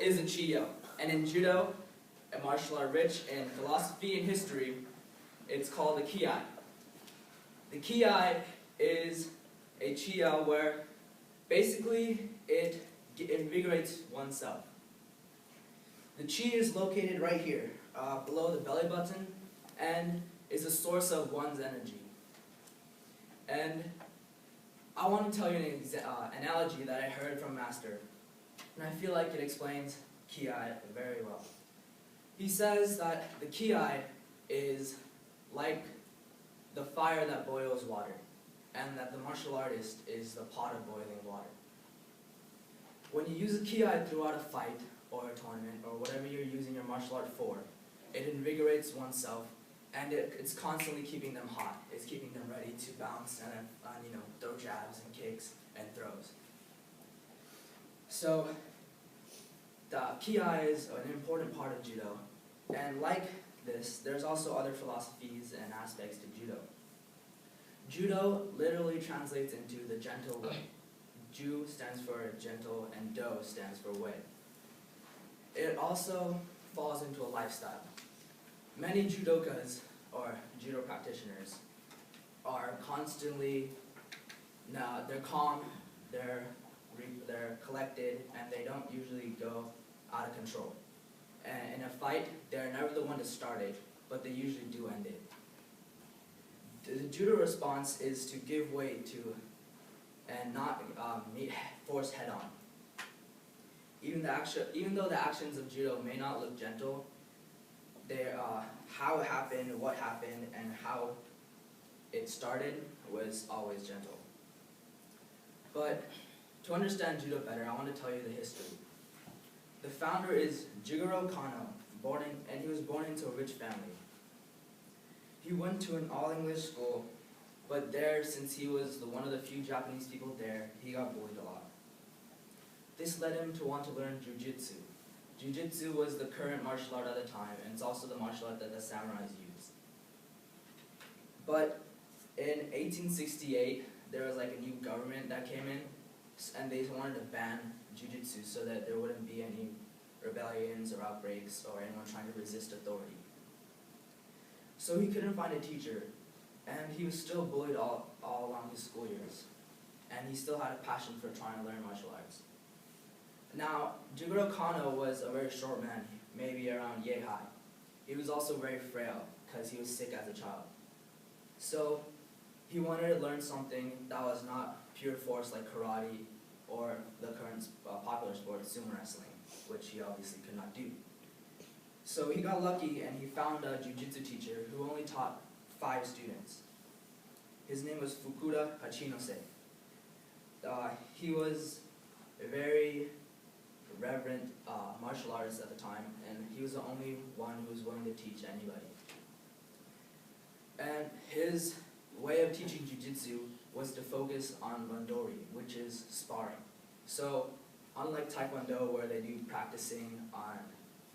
is a chiyo, and in judo, a martial art rich in philosophy and history, it's called a kiai. The kiai is a chiyo where basically it invigorates oneself. The chi is located right here, below the belly button, and is a source of one's energy. And I want to tell you an analogy that I heard from Master, and I feel like it explains kiai very well. He says that the kiai is like the fire that boils water, and that the martial artist is the pot of boiling water. When you use a kiai throughout a fight, or a tournament, or whatever you're using your martial art for, it invigorates oneself, and it's constantly keeping them hot. It's keeping them ready to bounce and throw jabs and kicks and throws. So the kiai is an important part of judo, and like this, there's also other philosophies and aspects to judo. Judo literally translates into the gentle way. Ju stands for gentle, and do stands for way. It also falls into a lifestyle. Many judokas, or judo practitioners, are constantly, they're calm, they're collected, and they don't usually go out of control. And in a fight, they're never the one to start it, but they usually do end it. The judo response is to give way to, and not meet force head on. Even though the actions of judo may not look gentle, how it happened, what happened, and how it started was always gentle. But to understand judo better, I want to tell you the history. The founder is Jigoro Kano, and he was born into a rich family. He went to an all-English school, but there, since he was one of the few Japanese people there, he got bullied a lot. This led him to want to learn jujitsu. Jujitsu was the current martial art at the time, and it's also the martial art that the samurais used. But in 1868, there was like a new government that came in, and they wanted to ban jujitsu so that there wouldn't be any rebellions or outbreaks or anyone trying to resist authority. So he couldn't find a teacher, and he was still bullied all along his school years. And he still had a passion for trying to learn martial arts. Now, Jigoro Kano was a very short man, maybe around yay high. He was also very frail because he was sick as a child. So he wanted to learn something that was not pure force like karate or the current popular sport, sumo wrestling, which he obviously could not do. So he got lucky and he found a jiu-jitsu teacher who only taught 5 students. His name was Fukuda Hachinose. He was a very reverent martial artist at the time, and he was the only one who was willing to teach anybody. And his way of teaching jiu-jitsu was to focus on randori, which is sparring. So unlike Taekwondo, where they do practicing on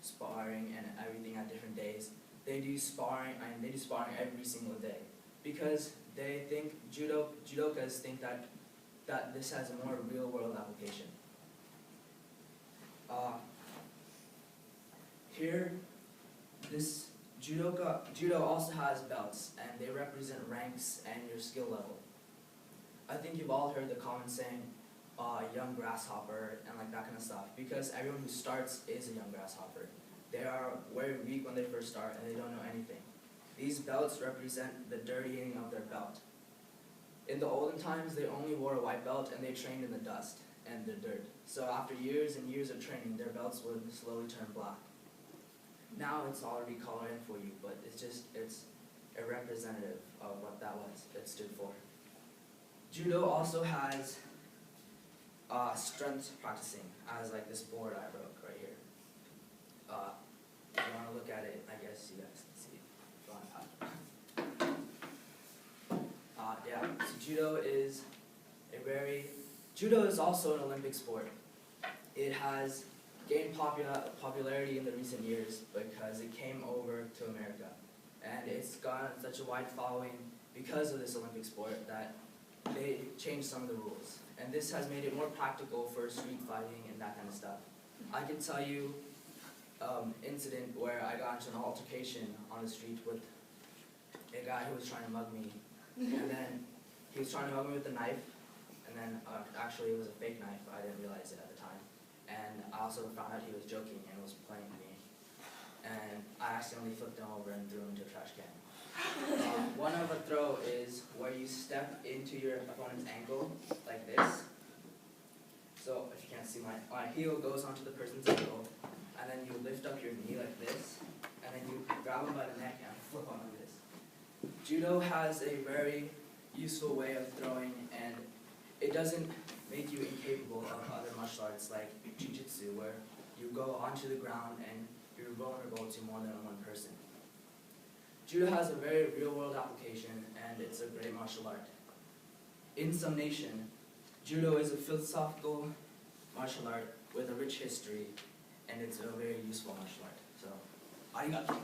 sparring and everything at different days, they do sparring every single day, because they think judokas think that this has a more real-world application. Here, this judo also has belts, and they represent ranks and your skill level. I think you've all heard the common saying, young grasshopper, and like that kind of stuff, because everyone who starts is a young grasshopper. They are very weak when they first start, and they don't know anything. These belts represent the dirtying of their belt. In the olden times, they only wore a white belt, and they trained in the dust and the dirt. So after years and years of training, their belts would slowly turn black. Now it's already colored in for you, but it's a representative of what that was, it stood for. Judo also has strength practicing, as like this board I wrote right here. If you want to look at it, I guess you guys can see it. So judo is also an Olympic sport. It has gained popularity in the recent years because it came over to America. And it's gotten such a wide following because of this Olympic sport that they changed some of the rules. And this has made it more practical for street fighting and that kind of stuff. I can tell you incident where I got into an altercation on the street with a guy who was trying to mug me, and then he was trying to mug me with a knife, and then actually it was a fake knife. I didn't realize it at the time, and I also found out he was joking and was playing with me, and I accidentally flipped him over and threw him into a trash can. One of a throw is where you step into your opponent's ankle like this. So if you can't see, my heel goes onto the person's ankle, and then you lift up your knee like this, and then you grab them by the neck and flip on like this. Judo has a very useful way of throwing, and it doesn't make you incapable of other martial arts like jiu-jitsu, where you go onto the ground and you're vulnerable to more than one person. Judo has a very real-world application, and it's a great martial art. In summation, Judo is a philosophical martial art with a rich history, and it's a very useful martial art. So, arigato.